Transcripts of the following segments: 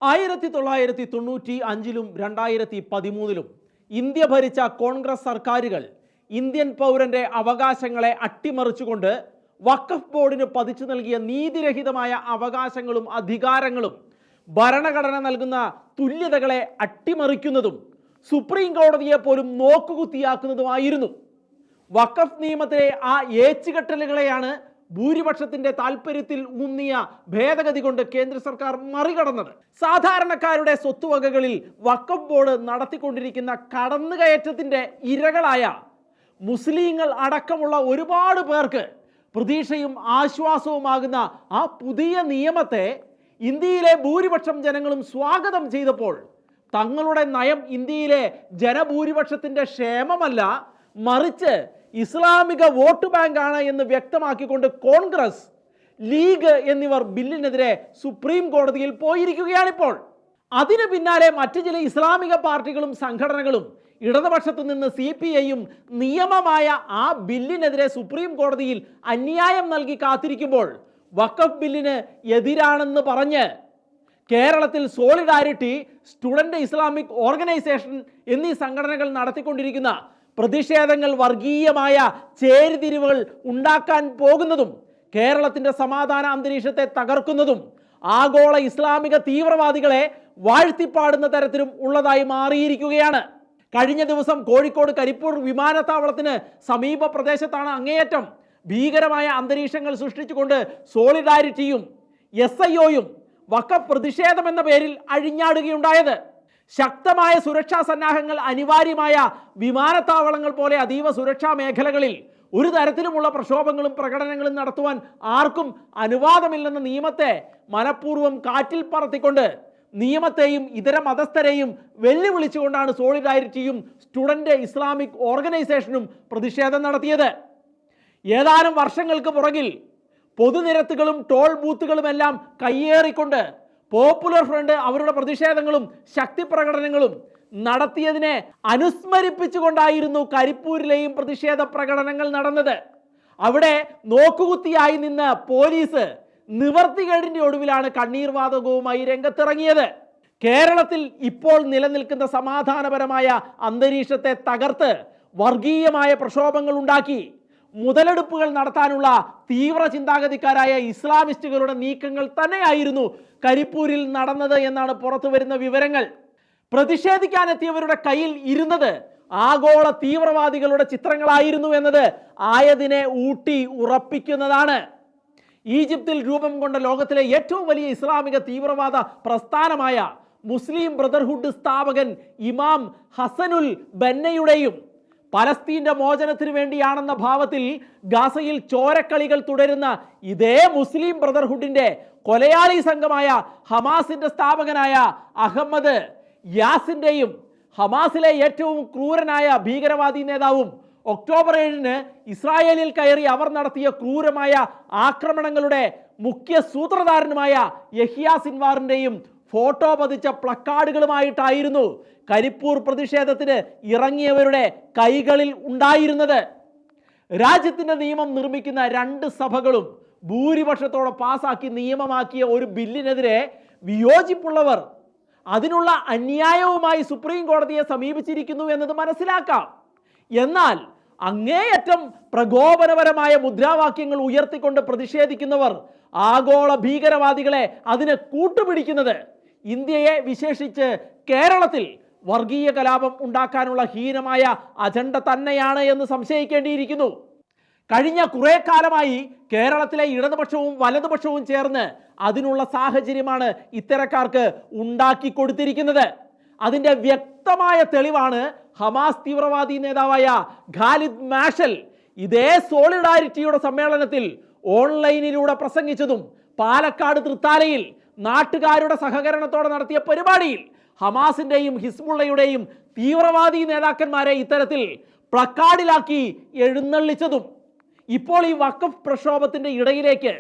1995-ലും 2013-ലും India ഭരിച്ച കോൺഗ്രസ് സർക്കാരുകൾ Indian പൗരന്റെ അവകാശങ്ങളെ അട്ടിമറിച്ചുകൊണ്ട് വഖഫ് ബോർഡിന് പതിച്ചു നൽകിയ നീതിരഹിതമായ അവകാശങ്ങളും അധികാരങ്ങളും ഭരണഘടന നൽകുന്ന തുല്യതകളെ അട്ടിമറിക്കുന്നതും സുപ്രീം കോടതിയെ പോലും നോക്കുകുത്തിയാക്കുന്നതുമായിരുന്നു. വഖഫ് നിയമത്തിലെ ആ ഏച്ചുകെട്ടലുകളെയാണ് ഭൂരിപക്ഷത്തിന്റെ താൽപര്യത്തിൽ ഊന്നിയ ഭേദഗതി കൊണ്ട് കേന്ദ്ര സർക്കാർ മറികടന്നത്. സാധാരണക്കാരുടെ സ്വത്തുവകകളിൽ വഖഫ് ബോർഡ് നടത്തിക്കൊണ്ടിരിക്കുന്ന കടന്നുകയറ്റത്തിന്റെ ഇരകളായ മുസ്ലിങ്ങൾ അടക്കമുള്ള ഒരുപാട് പേർക്ക് പ്രതീക്ഷയും ആശ്വാസവുമാകുന്ന ആ പുതിയ നിയമത്തെ ഇന്ത്യയിലെ ഭൂരിപക്ഷം ജനങ്ങളും സ്വാഗതം ചെയ്തപ്പോൾ തങ്ങളുടെ നയം ഇന്ത്യയിലെ ജനഭൂരിപക്ഷത്തിന്റെ ക്ഷേമമല്ല, മറിച്ച് ഇസ്ലാമിക വോട്ട് ബാങ്കാണ് എന്ന് വ്യക്തമാക്കിക്കൊണ്ട് കോൺഗ്രസ്, ലീഗ് എന്നിവർ ബില്ലിനെതിരെ സുപ്രീം കോടതിയിൽ പോയിരിക്കുകയാണിപ്പോൾ. അതിന് പിന്നാലെ മറ്റു ചില ഇസ്ലാമിക പാർട്ടികളും സംഘടനകളും ഇടതുപക്ഷത്തു നിന്ന് CPIയും നിയമമായ ആ ബില്ലിനെതിരെ സുപ്രീം കോടതിയിൽ അന്യായം നൽകി കാത്തിരിക്കുമ്പോൾ വഖഫ് ബില്ലിന് എതിരാണെന്ന് പറഞ്ഞ് കേരളത്തിൽ സോളിഡാരിറ്റി, സ്റ്റുഡന്റ് ഇസ്ലാമിക് ഓർഗനൈസേഷൻ എന്നീ സംഘടനകൾ നടത്തിക്കൊണ്ടിരിക്കുന്ന പ്രതിഷേധങ്ങൾ വർഗീയമായ ചേരിതിരിവുകൾ ഉണ്ടാക്കാൻ പോകുന്നതും കേരളത്തിന്റെ സമാധാന അന്തരീക്ഷത്തെ തകർക്കുന്നതും ആഗോള ഇസ്ലാമിക തീവ്രവാദികളെ വാഴ്ത്തിപ്പാടുന്ന തരത്തിലും ഉള്ളതായി മാറിയിരിക്കുകയാണ്. കഴിഞ്ഞ ദിവസം കോഴിക്കോട് കരിപ്പൂർ വിമാനത്താവളത്തിന് സമീപ പ്രദേശത്താണ് അങ്ങേയറ്റം ഭീകരമായ അന്തരീക്ഷങ്ങൾ സൃഷ്ടിച്ചുകൊണ്ട് സോളിഡാരിറ്റിയും SIOയും വഖഫ് പ്രതിഷേധം എന്ന പേരിൽ അഴിഞ്ഞാടുകയുണ്ടായത്. ശക്തമായ സുരക്ഷാ സന്നാഹങ്ങൾ അനിവാര്യമായ വിമാനത്താവളങ്ങൾ പോലെ അതീവ സുരക്ഷാ മേഖലകളിൽ ഒരു തരത്തിലുമുള്ള പ്രക്ഷോഭങ്ങളും പ്രകടനങ്ങളും നടത്തുവാൻ ആർക്കും അനുവാദമില്ലെന്ന നിയമത്തെ മനഃപൂർവ്വം കാറ്റിൽ പറത്തിക്കൊണ്ട് നിയമത്തെയും ഇതര മതസ്ഥരെയും വെല്ലുവിളിച്ചുകൊണ്ടാണ് സോളിഡാരിറ്റിയും സ്റ്റുഡന്റ് ഇസ്ലാമിക് ഓർഗനൈസേഷനും പ്രതിഷേധം നടത്തിയത്. ഏതാനും വർഷങ്ങൾക്ക് പുറകിൽ പൊതുനിരത്തുകളും ടോൾ ബൂത്തുകളുമെല്ലാം കയ്യേറിക്കൊണ്ട് പോപ്പുലർ ഫ്രണ്ട് അവരുടെ പ്രതിഷേധങ്ങളും ശക്തി പ്രകടനങ്ങളും നടത്തിയതിനെ അനുസ്മരിപ്പിച്ചുകൊണ്ടായിരുന്നു കരിപ്പൂരിലെയും പ്രതിഷേധ പ്രകടനങ്ങൾ നടന്നത്. അവിടെ നോക്കുകുത്തിയായി നിന്ന് പോലീസ് നിവർത്തികേടിന്റെ ഒടുവിലാണ് കണ്ണീർ വാതകവുമായി രംഗത്തിറങ്ങിയത്. കേരളത്തിൽ ഇപ്പോൾ നിലനിൽക്കുന്ന സമാധാനപരമായ അന്തരീക്ഷത്തെ തകർത്ത് വർഗീയമായ പ്രക്ഷോഭങ്ങൾ ഉണ്ടാക്കി മുതലെടുപ്പുകൾ നടത്താനുള്ള തീവ്ര ചിന്താഗതിക്കാരായ ഇസ്ലാമിസ്റ്റുകളുടെ നീക്കങ്ങൾ തന്നെയായിരുന്നു കരിപ്പൂരിൽ നടന്നത് എന്നാണ് പുറത്തു വരുന്ന വിവരങ്ങൾ. പ്രതിഷേധിക്കാനെത്തിയവരുടെ കയ്യിൽ ഇരുന്നത് ആഗോള തീവ്രവാദികളുടെ ചിത്രങ്ങളായിരുന്നു എന്നത് ആയതിനെ ഊട്ടി ഉറപ്പിക്കുന്നതാണ്. ഈജിപ്തിൽ രൂപം കൊണ്ട ലോകത്തിലെ ഏറ്റവും വലിയ ഇസ്ലാമിക തീവ്രവാദ പ്രസ്ഥാനമായ മുസ്ലിം ബ്രദർഹുഡ് സ്ഥാപകൻ ഇമാം ഹസനുൽ ബന്നയുടെയും പലസ്തീന്റെ മോചനത്തിന് വേണ്ടിയാണെന്ന ഭാവത്തിൽ ഗാസയിൽ ചോരക്കളികൾ തുടരുന്ന ഇതേ മുസ്ലിം ബ്രദർഹുഡിന്റെ കൊലയാളി സംഘമായ ഹമാസിന്റെ സ്ഥാപകനായ അഹമ്മദ് യാസിന്റെയും ഹമാസിലെ ഏറ്റവും ക്രൂരനായ ഭീകരവാദി നേതാവും ഒക്ടോബർ 7-ന് ഇസ്രായേലിൽ കയറി അവർ നടത്തിയ ക്രൂരമായ ആക്രമണങ്ങളുടെ മുഖ്യ സൂത്രധാരനുമായ യഹിയ സിൻവാറിന്റെയും ഫോട്ടോ പതിച്ച പ്ലക്കാർഡുകളുമായിട്ടായിരുന്നു കരിപ്പൂർ പ്രതിഷേധത്തിന് ഇറങ്ങിയവരുടെ കൈകളിൽ ഉണ്ടായിരുന്നത്. രാജ്യത്തിന്റെ നിയമം നിർമ്മിക്കുന്ന 2 സഭകളും ഭൂരിപക്ഷത്തോടെ പാസാക്കി നിയമമാക്കിയ ഒരു ബില്ലിനെതിരെ വിയോജിപ്പുള്ളവർ അതിനുള്ള അന്യായവുമായി സുപ്രീം കോടതിയെ സമീപിച്ചിരിക്കുന്നു എന്നത് മനസ്സിലാക്കാം. എന്നാൽ അങ്ങേയറ്റം പ്രകോപനപരമായ മുദ്രാവാക്യങ്ങൾ ഉയർത്തിക്കൊണ്ട് പ്രതിഷേധിക്കുന്നവർ ആഗോള ഭീകരവാദികളെ അതിന് കൂട്ടുപിടിക്കുന്നത് ഇന്ത്യയെ വിശേഷിച്ച് കേരളത്തിൽ വർഗീയ കലാപം ഉണ്ടാക്കാനുള്ള ഹീനമായ അജണ്ട തന്നെയാണ് എന്ന് സംശയിക്കേണ്ടിയിരിക്കുന്നു. കഴിഞ്ഞ കുറെ കാലമായി കേരളത്തിലെ ഇടതുപക്ഷവും വലതുപക്ഷവും ചേർന്ന് അതിനുള്ള സാഹചര്യമാണ് ഇത്തരക്കാർക്ക് ഉണ്ടാക്കി കൊടുത്തിരിക്കുന്നത്. അതിൻ്റെ വ്യക്തമായ തെളിവാണ് ഹമാസ് തീവ്രവാദി നേതാവായ ഖാലിദ് മാഷൽ ഇതേ സോളിഡാരിറ്റിയുടെ സമ്മേളനത്തിൽ ഓൺലൈനിലൂടെ പ്രസംഗിച്ചതും പാലക്കാട് തൃത്താലയിൽ നാട്ടുകാരുടെ സഹകരണത്തോടെ നടത്തിയ പരിപാടിയിൽ ഹമാസിന്റെയും ഹിസ്ബുള്ളയുടെയും തീവ്രവാദി നേതാക്കന്മാരെ ഇത്തരത്തിൽ പ്ലക്കാർഡിലാക്കി എഴുന്നള്ളിച്ചതും ഇപ്പോൾ ഈ വഖഫ് പ്രക്ഷോഭത്തിന്റെ ഇടയിലേക്ക്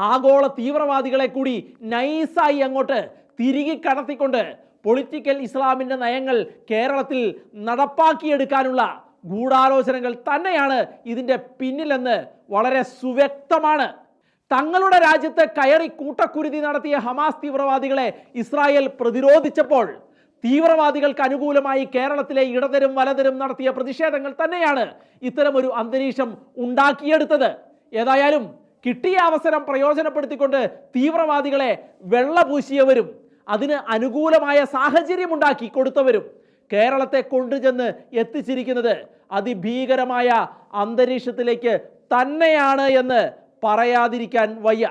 ആഗോള തീവ്രവാദികളെ കൂടി നൈസായി അങ്ങോട്ട് തിരികെ കടത്തിക്കൊണ്ട് പൊളിറ്റിക്കൽ ഇസ്ലാമിൻ്റെ നയങ്ങൾ കേരളത്തിൽ നടപ്പാക്കിയെടുക്കാനുള്ള ഗൂഢാലോചനകൾ തന്നെയാണ് ഇതിൻ്റെ പിന്നിലെന്ന് വളരെ സുവ്യക്തമാണ്. തങ്ങളുടെ രാജ്യത്ത് കയറി കൂട്ടക്കുരുതി നടത്തിയ ഹമാസ് തീവ്രവാദികളെ ഇസ്രായേൽ പ്രതിരോധിച്ചപ്പോൾ തീവ്രവാദികൾക്ക് അനുകൂലമായി കേരളത്തിലെ ഇടതരും വലതരും നടത്തിയ പ്രതിഷേധങ്ങൾ തന്നെയാണ് ഇത്തരമൊരു അന്തരീക്ഷം ഉണ്ടാക്കിയെടുത്തത്. ഏതായാലും കിട്ടിയ അവസരം പ്രയോജനപ്പെടുത്തിക്കൊണ്ട് തീവ്രവാദികളെ വെള്ളപൂശിയവരും അതിന് അനുകൂലമായ സാഹചര്യം ഉണ്ടാക്കി കൊടുത്തവരും കേരളത്തെ കൊണ്ടുചെന്ന് എത്തിച്ചിരിക്കുന്നത് അതിഭീകരമായ അന്തരീക്ഷത്തിലേക്ക് തന്നെയാണ് എന്ന് പറയാതിരിക്കാൻ വയ്യ.